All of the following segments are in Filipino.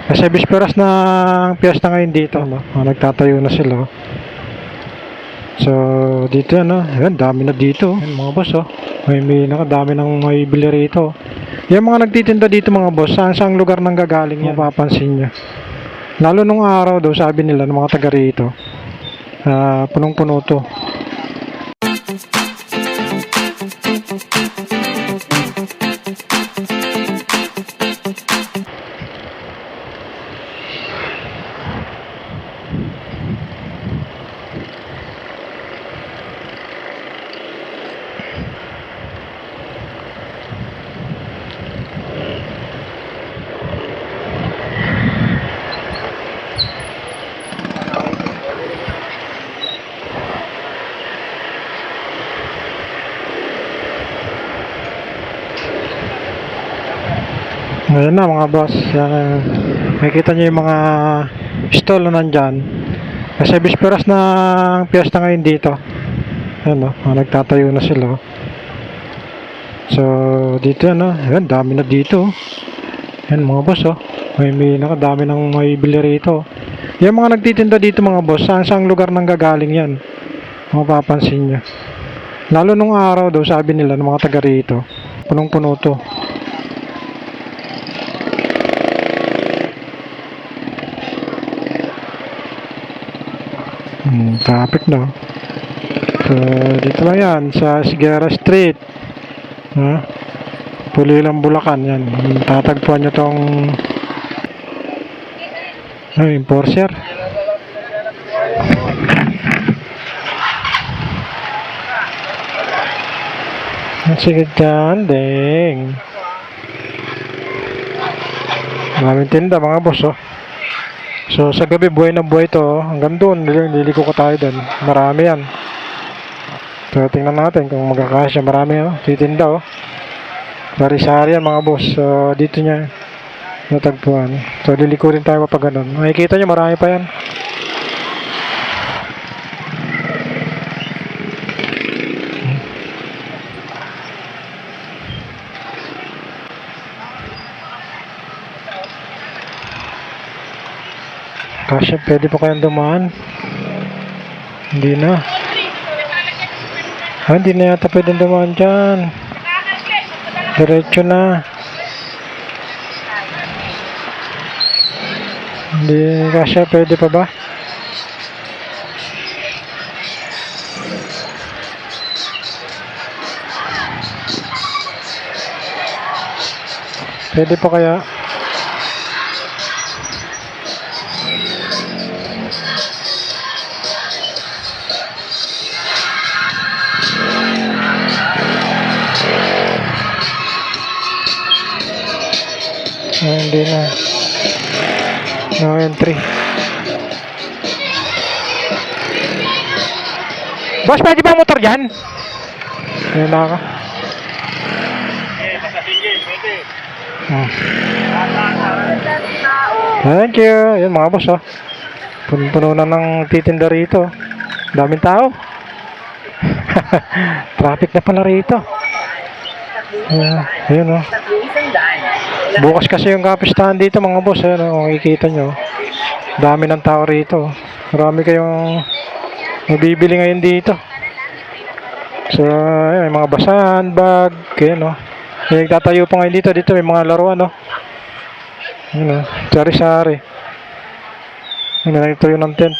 Kasi bisperas ng piyesta ngayon dito, no? Nagtatayo na sila. So, dito yan, no? Ayan, dami na dito. Ayan, mga boss, oh. May nakadami ng may bili rito. Yung mga nagtitinda dito, mga boss, saan lugar nang gagaling yan? Mapapansin nyo. Lalo nung araw daw, sabi nila ng mga taga rito, punong-puno to. Ayan na mga boss, makikita nyo yung mga stall na nandyan. Kasi bisperas ng piyesta ngayon dito. Ayan, nagtatayo na sila. So dito yan, ayan, dami na dito. Ayan mga boss, may nakadami ng may bili rito. Yung mga nagtitinda dito mga boss, saan lugar nang gagaling yan? Mapapansin nyo. Lalo nung araw daw, sabi nila ng mga taga rito, punong-puno to. Traffic na. So, dito lang yan sa Sigara Street, Pulilang, Bulacan. Yan, tatagpuan nyo tong enforcer. Sige dyan, deng. Maraming tinda mga boss, So sa gabi buhay na buhay to, hanggang doon liliko ko tayo doon. Marami yan. So tingnan natin kung magkakasya. Marami titinda Sari-sari yan mga boss. So dito niya natagpuan. So liliko rin tayo kapag ganun. Makikita nyo marami pa yan. Kasi pwede pa kayang dumaan. Hindi na. Hindi na yata pwedeng dumaan dyan. Diretso na. Hindi kasi pwede pa ba? Pwede pa kaya? Hindi na. No entry. Boss, pwede ba motor dyan? Ayan na ka. Thank you. Ayan mga boss, puno na ng titinda rito. Daming tao. Traffic na pala rito. Ayan bukas kasi yung kapistahan dito mga boss. Ayan makikita nyo. Dami ng tao rito. Marami kayong mabibili ngayon dito. So ayan, may mga basahan, bag. Ayan may nagtatayo pa ngayon dito. Dito may mga laruan ayan sari-sari. Ayan nagtatayo ng tent.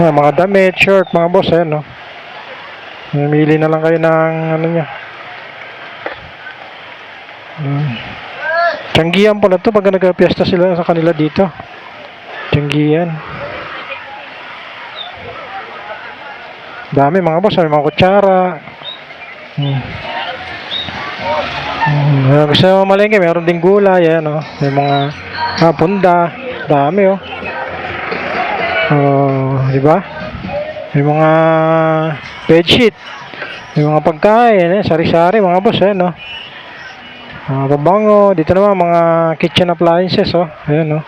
Ayan, mga damit, shirt mga boss. Ayan mamili na lang kayo ng nyo. Tianggian pala to pag nagpiesta sila sa kanila dito. Tianggian. Dami mga boss, may mga kutsara. Gusto mo malengke, meron ding gulay. May mga punda. Dami di ba? May mga bedsheet. May mga pagkain, sari-sari mga boss, pabango. Dito naman mga kitchen appliances, ayan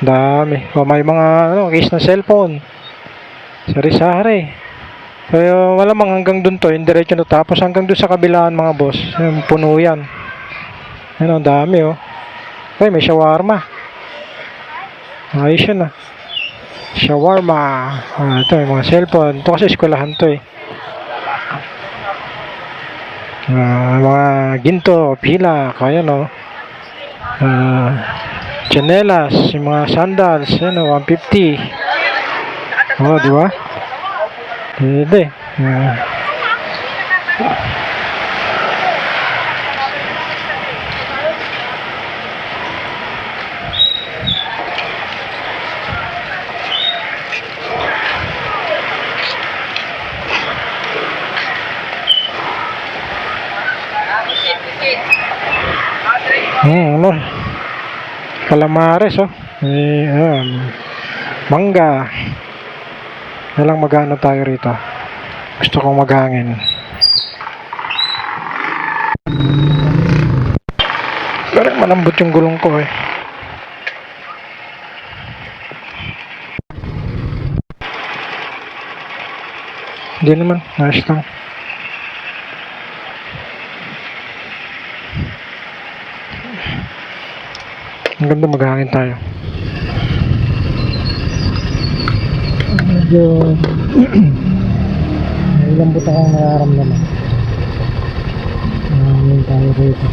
dami. May mga case ng cellphone. Sari-sari. Kaya wala mang hanggang dun to, yung diretso na tapos hanggang dun sa kabilaan mga boss. Yung puno yan. Yan, ang dami oh. Ay, may shawarma. Ayos yun ah. Shawarma. Ito, yung mga cellphone. Ito kasi eskwelahan to eh. Mga ginto, pila, kaya no. Chanelas, yung mga sandals, yan o, 150. Oh, di ba? Pwede. Ano? Calamares, oh. Mangga. Walang magano tayo rito. Gusto kong maghangin. Pero malambot yung gulong ko eh. Hindi naman, ayos lang. Ang ganda, maghangin tayo. Medyo may lambot akong nararamdaman. Maghangin tayo rito.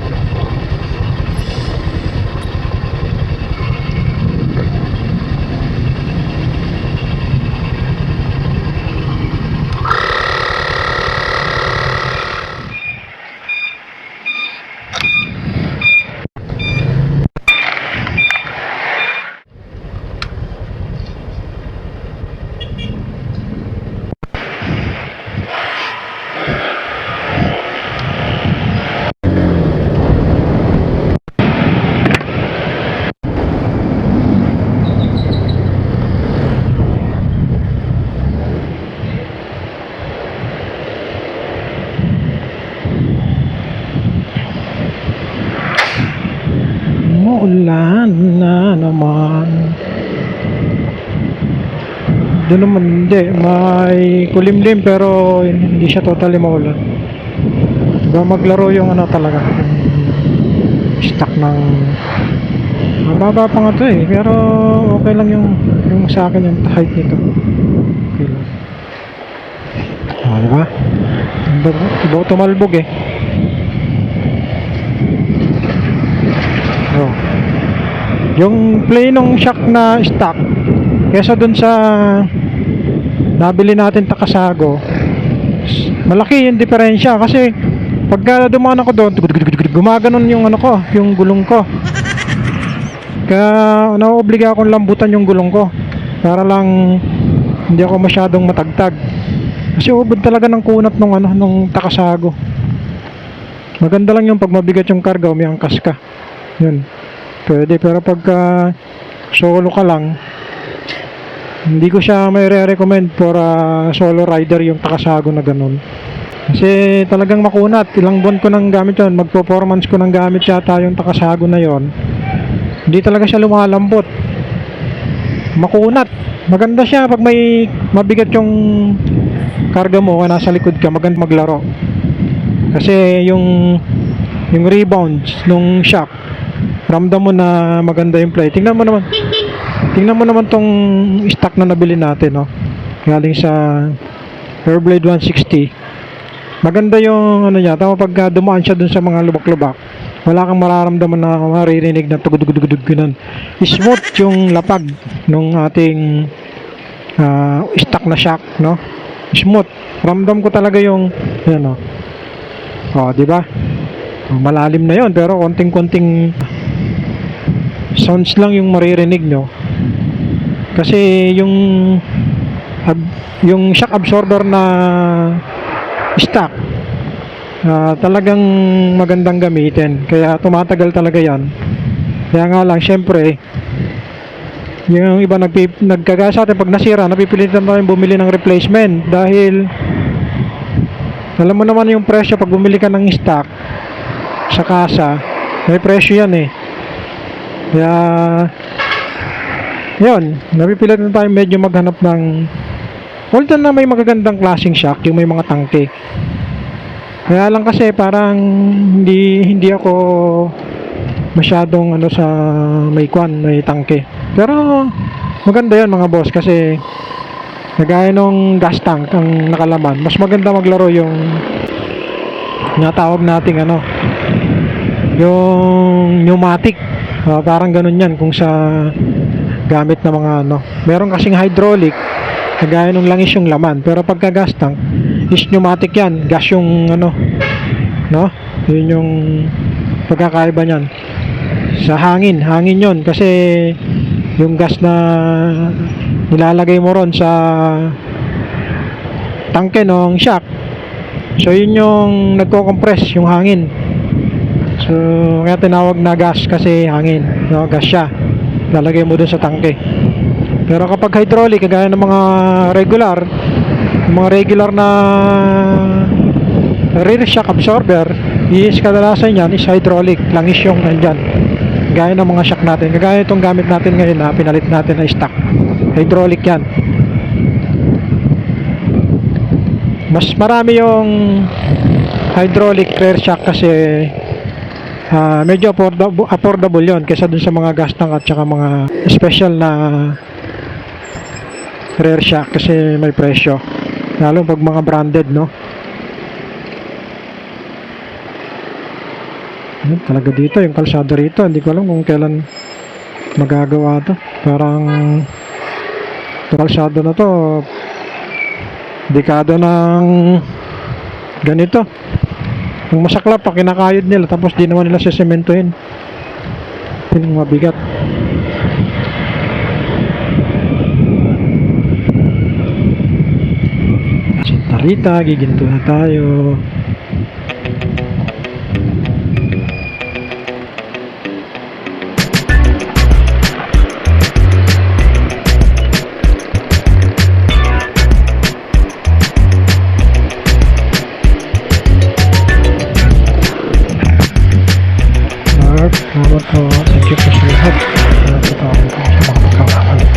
Ulan na naman. Doon naman hindi, may kulimlim pero hindi siya totally maulan. Diba maglaro yung ano talaga, stock ng mababa pa nga to eh, pero okay lang yung sa akin yung height nito. Okay lang. Diba? Diba tumalbog eh. Oh. Yung planong shock na stock kesa dun sa nabili natin Takasago, malaki yung diferensya kasi pagka dumaan ako doon gumaganon yung ano ko, yung gulong ko, kaya naobliga akong lambutan yung gulong ko para lang hindi ako masyadong matagtag kasi ubod talaga ng kunat nung Takasago. Maganda lang yung pag mabigat yung karga, umiangkas ka, yun pwede, pero pagka solo ka lang, hindi ko siya may re-recommend for solo rider yung Takasago na ganun kasi talagang makunat. Ilang buwan ko nang gamit yun, mag-performance ko nang gamit yata yung Takasago na yon, hindi talaga siya lumalambot, makunat. Maganda siya pag may mabigat yung karga mo, nasa likod ka, maganda maglaro kasi yung rebounds nung shock, ramdam mo na maganda yung play. Tingnan mo naman tong stock na nabili natin, no? Galing sa Airblade 160. Maganda yung ano niya, tama pagka dumaan siya dun sa mga lubak-lubak, wala kang mararamdaman na maririnig na tugudugudugudug ganun. Smooth yung lapag nung ating stock na shock, no? Smooth. Ramdam ko talaga yung ano. Oh, di ba? Malalim na yon pero konting-konting sounds lang yung maririnig nyo kasi yung shock absorber na stock talagang magandang gamitin, kaya tumatagal talaga yan. Kaya nga lang syempre yung iba nagkagasa atin pag nasira, napipilitan tayong bumili ng replacement dahil alam mo naman yung presyo pag bumili ka ng stock sa kasa, may presyo yan eh. Kaya yun, napipilit na tayo medyo maghanap ng Although na may magagandang klaseng shock, yung may mga tangke. Kaya lang kasi parang hindi ako masyadong ano sa may tangke. Pero maganda 'yan mga boss kasi kagaya nung gas tank ang nakalaman, mas maganda maglaro yung natawag nating ano, yung pneumatic. Parang ganun 'yan kung sa gamit na mga ano. Meron kasing hydraulic kagaya nung langis yung laman, pero pagka gas tank is pneumatic 'yan, gas yung ano, no? Yun yung pagkakaiba niyan. Sa hangin yun kasi yung gas na nilalagay mo ron sa tangke ng shock, so yun yung nagko-compress yung hangin, so kaya tinawag na gas kasi hangin, no? Gas siya, lalagay mo dun sa tangke. Pero kapag hydraulic kagaya ng mga regular na rear shock absorber, is kadalasan yan is hydraulic, langis yung nandyan. Gaya ng mga shock natin, kagaya itong gamit natin ngayon na pinalit natin na stock, hydraulic yan. Mas marami yung hydraulic rear shock kasi medyo affordable yon kaysa dun sa mga gas tank at saka mga special na rear shock kasi may presyo, lalo pag mga branded, no? Talaga dito yung kalsada rito, hindi ko alam kung kailan magagawa to. Parang kalsada na to dekada ng ganito. Yung masaklap pa kinakayod nila tapos di naman nila sesementohin. Yun ang mabigat. Santa Rita, giginto na tayo. Salamat po. Thank you po sa lahat. Salamat po sa mga pagkakakalit.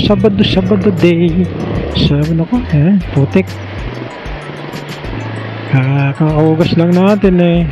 Sabado day. Sabi ko, putik. Kakaugas lang natin eh.